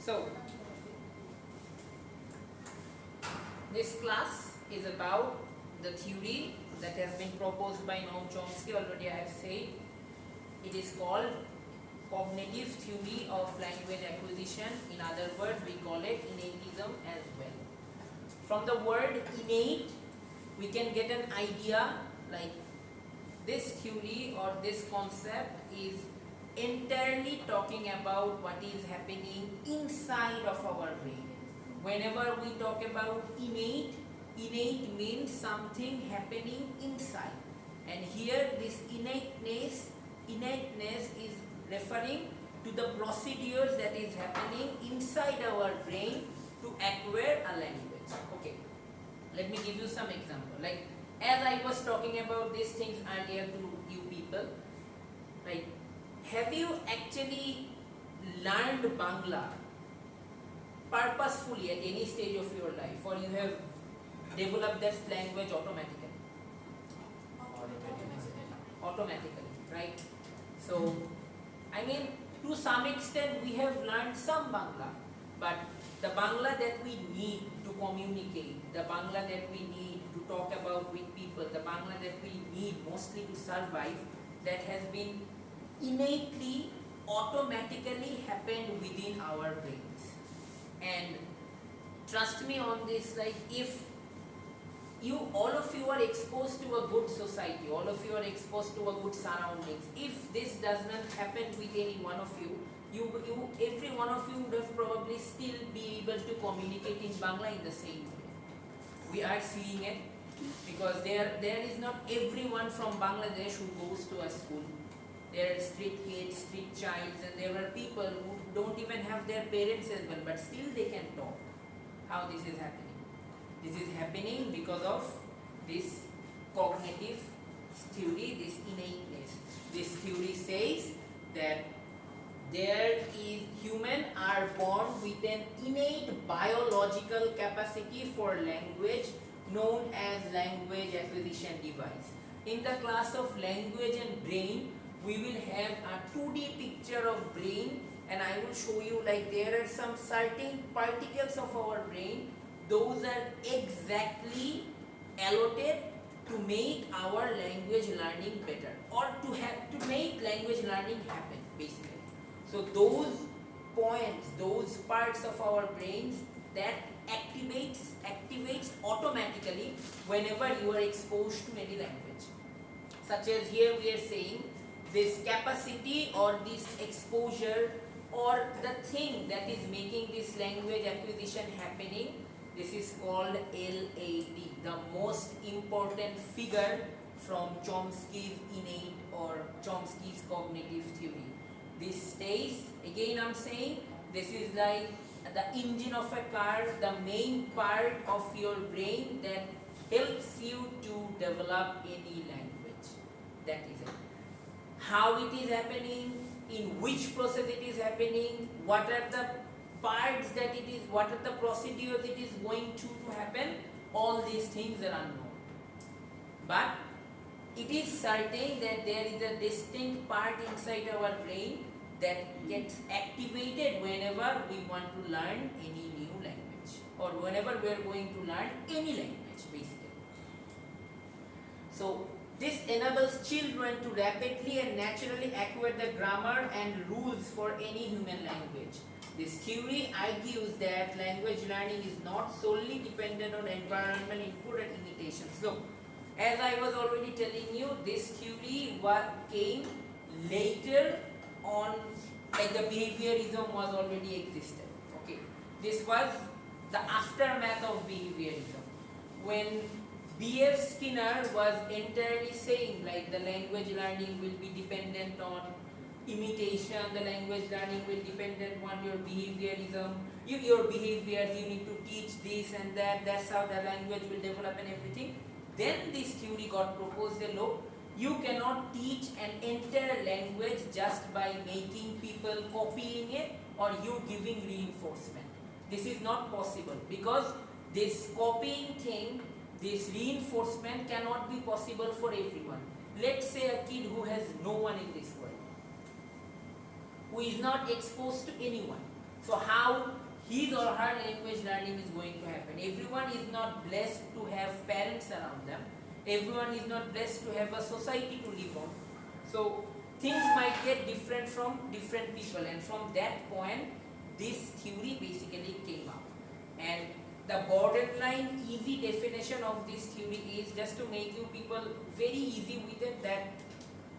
So, this class is about the theory that has been proposed by Noam Chomsky. Already I have said it is called cognitive theory of language acquisition. In other words, we call it innatism as well. From the word innate, we can get an idea like this theory or this concept is entirely talking about what is happening inside of our brain. Whenever we talk about innate means something happening inside, and here this innateness is referring to the procedures that is happening inside our brain to acquire a language. Okay, let me give you some example. Like as I was talking about these things earlier to you people, like have you actually learned Bangla purposefully at any stage of your life, or you have developed that language automatically? Automatically, right? So, I mean, to some extent we have learned some Bangla, but the Bangla that we need to communicate, the Bangla that we need to talk about with people, the Bangla that we need mostly to survive, that has been innately, automatically happened within our brains. And trust me on this, like if all of you are exposed to a good society, all of you are exposed to a good surroundings, if this does not happen with any one of you, every one of you would have probably still be able to communicate in Bangla in the same way. We are seeing it because there is not everyone from Bangladesh who goes to a school. There are street kids, street childs, and there are people who don't even have their parents as well, but still they can talk. How this is happening? This is happening because of this cognitive theory, this innateness. This theory says that humans are born with an innate biological capacity for language known as language acquisition device. In the class of language and brain, we will have a 2D picture of brain, and I will show you like there are some certain particles of our brain. Those are exactly allotted to make our language learning better, or to make language learning happen basically. So those points, those parts of our brains that activates automatically whenever you are exposed to any language. Such as here we are saying this capacity or this exposure or the thing that is making this language acquisition happening, this is called LAD, the most important figure from Chomsky's innate or Chomsky's cognitive theory. This stays, again I'm saying, this is like the engine of a car, the main part of your brain that helps you to develop any language. That is it. How it is happening, in which process it is happening, what are the parts that it is, what are the procedures it is going to happen, all these things are unknown. But it is certain that there is a distinct part inside our brain that gets activated whenever we want to learn any new language, or whenever we are going to learn any language basically. So this enables children to rapidly and naturally acquire the grammar and rules for any human language. This theory argues that language learning is not solely dependent on environmental input and imitations. Look, as I was already telling you, this theory came later on, like the behaviorism was already existed. Okay, this was the aftermath of behaviorism. When B.F. Skinner was entirely saying like the language learning will be dependent on imitation, the language learning will dependent on your behaviorism, your behaviors, you need to teach this and that, that's how the language will develop and everything. Then this theory got proposed, that look, you cannot teach an entire language just by making people copying it or you giving reinforcement. This is not possible because this copying thing, this reinforcement cannot be possible for everyone. Let's say a kid who has no one in this world, who is not exposed to anyone. So how his or her language learning is going to happen? Everyone is not blessed to have parents around them. Everyone is not blessed to have a society to live on. So things might get different from different people, and from that point this theory basically came up. And the borderline easy definition of this theory is, just to make you people very easy with it, that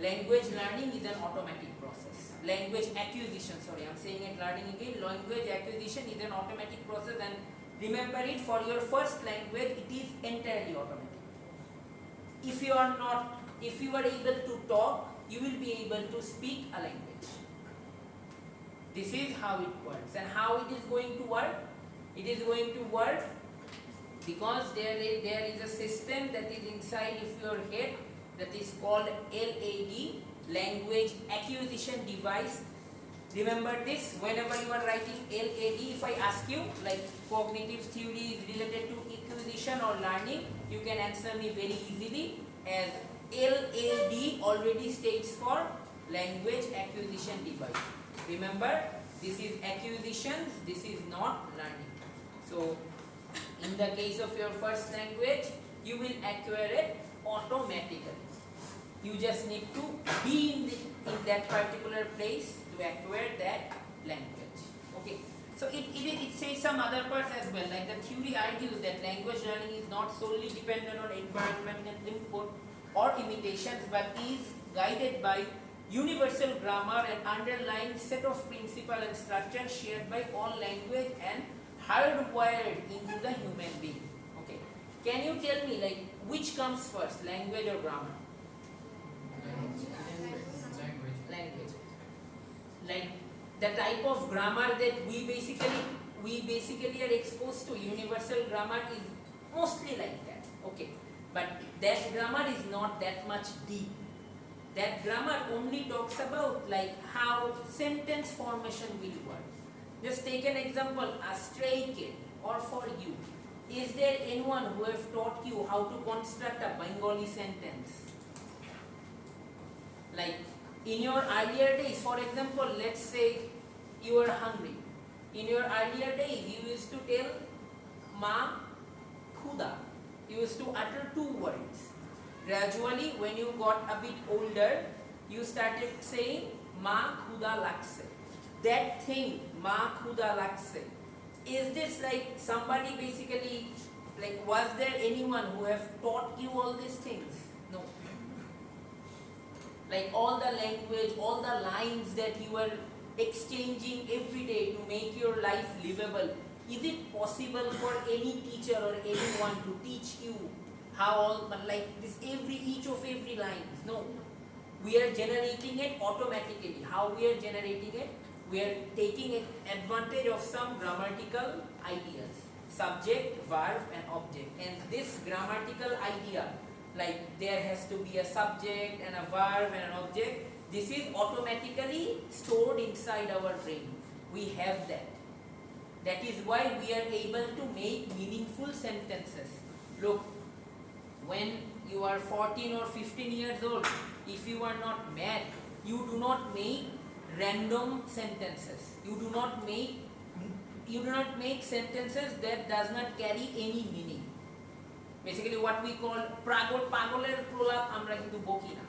language learning is an automatic process. Language acquisition, sorry, I'm saying it learning again. Language acquisition is an automatic process, and remember it, for your first language it is entirely automatic. If you are able to talk, you will be able to speak a language. This is how it works. And how it is going to work? It is going to work because there is a system that is inside of your head that is called LAD, language acquisition device. Remember this, whenever you are writing LAD, if I ask you like cognitive theory is related to acquisition or learning, you can answer me very easily as LAD already states for language acquisition device. Remember, this is acquisition, this is not learning. So in the case of your first language, you will acquire it automatically. You just need to be in that particular place to acquire that language. Okay. So it says some other parts as well, like the theory argues that language learning is not solely dependent on environmental input or imitations, but is guided by universal grammar and underlying set of principles and structures shared by all language and hardwired into the human being. Okay. Can you tell me, like, which comes first, language or grammar? Language. Like the type of grammar that we basically are exposed to, universal grammar, is mostly like that. Okay. But that grammar is not that much deep. That grammar only talks about like how sentence formation will work. Just take an example, a stray kid, or for you. Is there anyone who have taught you how to construct a Bengali sentence? Like in your earlier days, for example, let's say you are hungry. In your earlier days, you used to tell Ma Khuda. You used to utter two words. Gradually, when you got a bit older, you started saying Ma Khuda Lakse. That thing, Ma Khuda Lakse, is this like somebody basically, like, was there anyone who have taught you all these things? No. Like all the language, all the lines that you are exchanging every day to make your life livable, is it possible for any teacher or anyone to teach you how all, like this, each of every lines? No. We are generating it automatically. How we are generating it? We are taking advantage of some grammatical ideas, subject, verb and object. And this grammatical idea, like there has to be a subject and a verb and an object, this is automatically stored inside our brain. We have that. That is why we are able to make meaningful sentences. Look, when you are 14 or 15 years old, if you are not mad, you do not make random sentences. You do not make sentences that does not carry any meaning. Basically what we call pagoler prolap amra kintu boki na.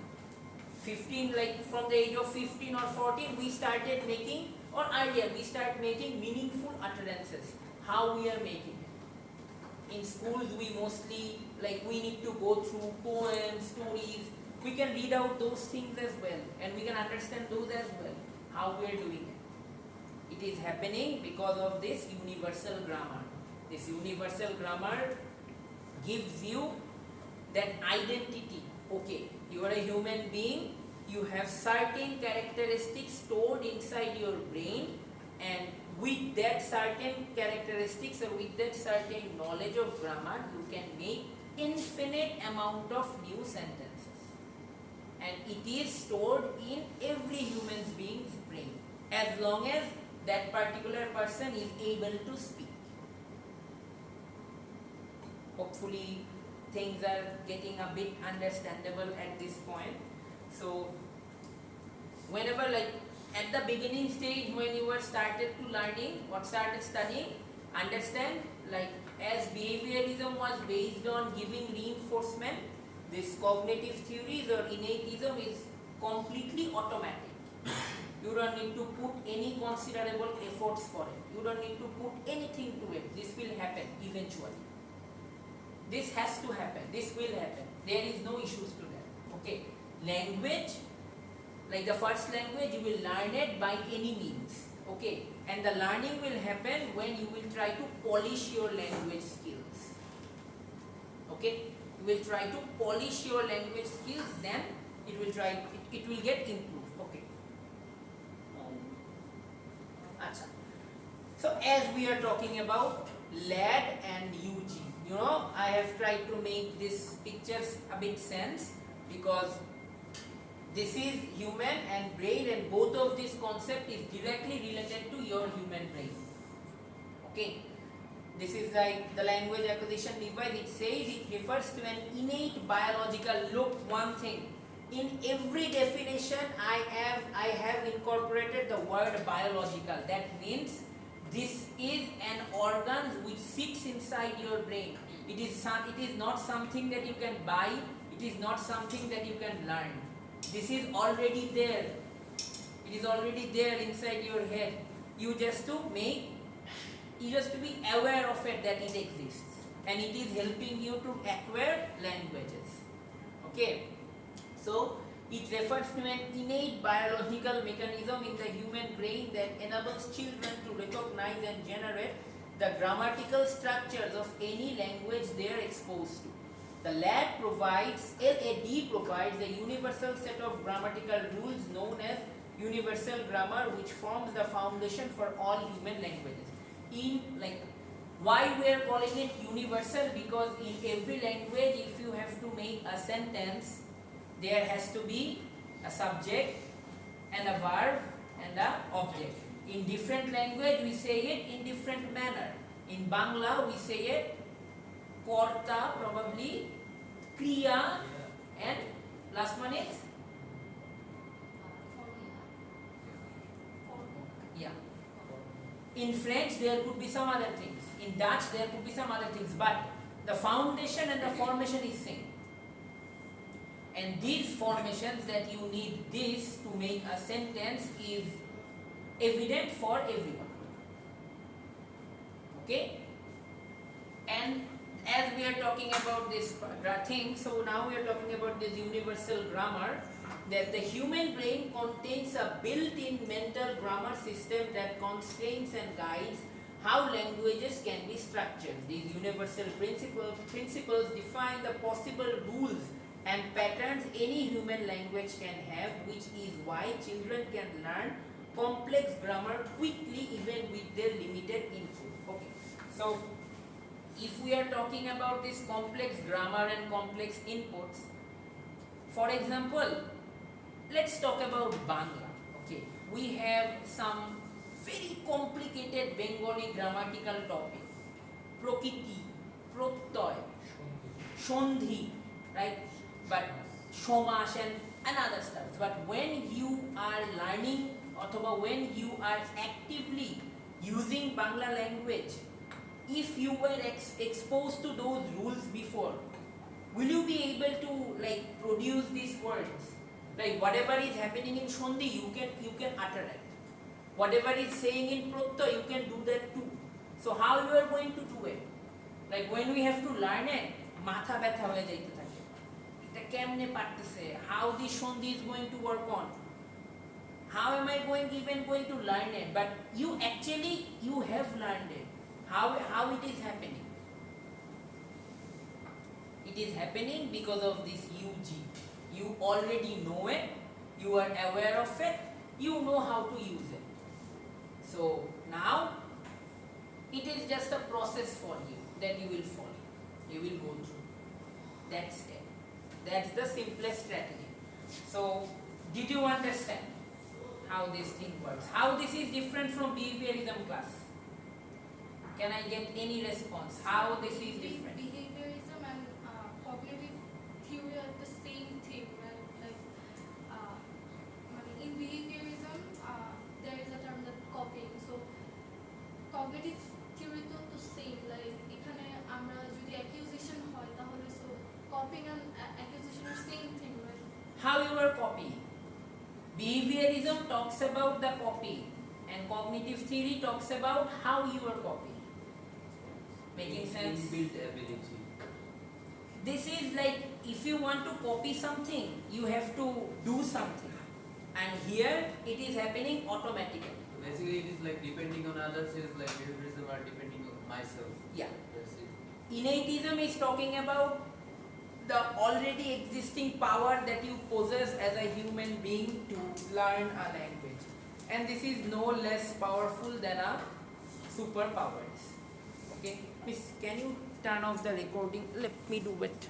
15, like from the age of 15 or 14, we started making, or earlier we start making meaningful utterances. How we are making it? In schools we mostly, like, we need to go through poems, stories. We can read out those things as well, and we can understand those as well. How we are doing it? It is happening because of this universal grammar. This universal grammar gives you that identity. Okay, you are a human being, you have certain characteristics stored inside your brain, and with that certain characteristics or with that certain knowledge of grammar, you can make infinite amount of new sentences. And it is stored in every human being's brain, as long as that particular person is able to speak. Hopefully things are getting a bit understandable at this point. So whenever, like at the beginning stage, when you were started studying, understand, like as behaviorism was based on giving reinforcement, this cognitive theories or innateism is completely automatic. You don't need to put any considerable efforts for it. You don't need to put anything to it. This will happen eventually. This has to happen. This will happen. There is no issues to that. Okay. Language, like the first language, you will learn it by any means. Okay. And the learning will happen when you will try to polish your language skills. Okay. You will try to polish your language skills, then it will get improved. Okay. So as we are talking about LAD and UG, you know, I have tried to make these pictures a bit sense, because this is human and brain, and both of these concept is directly related to your human brain. Okay. This is like the language acquisition device. It says it refers to an innate biological. Look, one thing. In every definition I have incorporated the word biological. That means this is an organ which sits inside your brain. It is not something that you can buy. It is not something that you can learn. This is already there. It is already there inside your head. You just to be aware of it, that it exists, and it is helping you to acquire languages. Okay. So it refers to an innate biological mechanism in the human brain that enables children to recognize and generate the grammatical structures of any language they are exposed to. The LAD provides a universal set of grammatical rules known as universal grammar, which forms the foundation for all human languages. Why we are calling it universal? Because in every language, if you have to make a sentence, there has to be a subject and a verb and an object. In different language, we say it in different manner. In Bangla, we say it korta, probably kriya, and last one is yeah. In French, there could be some other things. In Dutch, there could be some other things, but the foundation and the formation is same. And these formations that you need this to make a sentence is evident for everyone. Okay? And as we are talking about this thing, so now we are talking about this universal grammar, that the human brain contains a built-in mental grammar system that constrains and guides how languages can be structured. These universal principles define the possible rules and patterns any human language can have, which is why children can learn complex grammar quickly even with their limited input. Okay. So if we are talking about this complex grammar and complex inputs, for example, let's talk about Bangla. Okay. We have some very complicated Bengali grammatical topic. Prokiti, Prottoy, Shondhi, right? But Shomash and other stuff. But when you are learning, or when you are actively using Bangla language, if you were exposed to those rules before, will you be able to produce these words? Like whatever is happening in Shondhi, you can utter it. Whatever is saying in Protto, you can do that too. So how you are going to do it? Like when we have to learn it, matha betha hoye jaite thake. Eta kemne parteche? How the Shondhi is going to work on? How am I going to learn it? But you have learned it. How it is happening? It is happening because of this UG. You already know it, you are aware of it, you know how to use it. So now it is just a process for you that you will follow, you will go through. That's it. That's the simplest strategy. So did you understand how this thing works? How this is different from behaviorism class? Can I get any response? How this is different? Behaviorism and cognitive theory are the same thing, right? In behaviorism, there is a term that copying. cognitive theory তো same, like এখানে আমরা যদি accusation হয় তাহলে so copying and accusation are same thing, right? How you are copying? Behaviorism talks about the copy, and cognitive theory talks about how you are copying. Making sense? Inbuilt ability. This is like if you want to copy something, you have to do something, and here it is happening automatically. Basically, it is like depending on others. It is like behaviorism are depending on myself. Yeah. That's it. Innatism is talking about the already existing power that you possess as a human being to learn a language, and this is no less powerful than a superpowers. Okay, Miss, can you turn off the recording? Let me do it.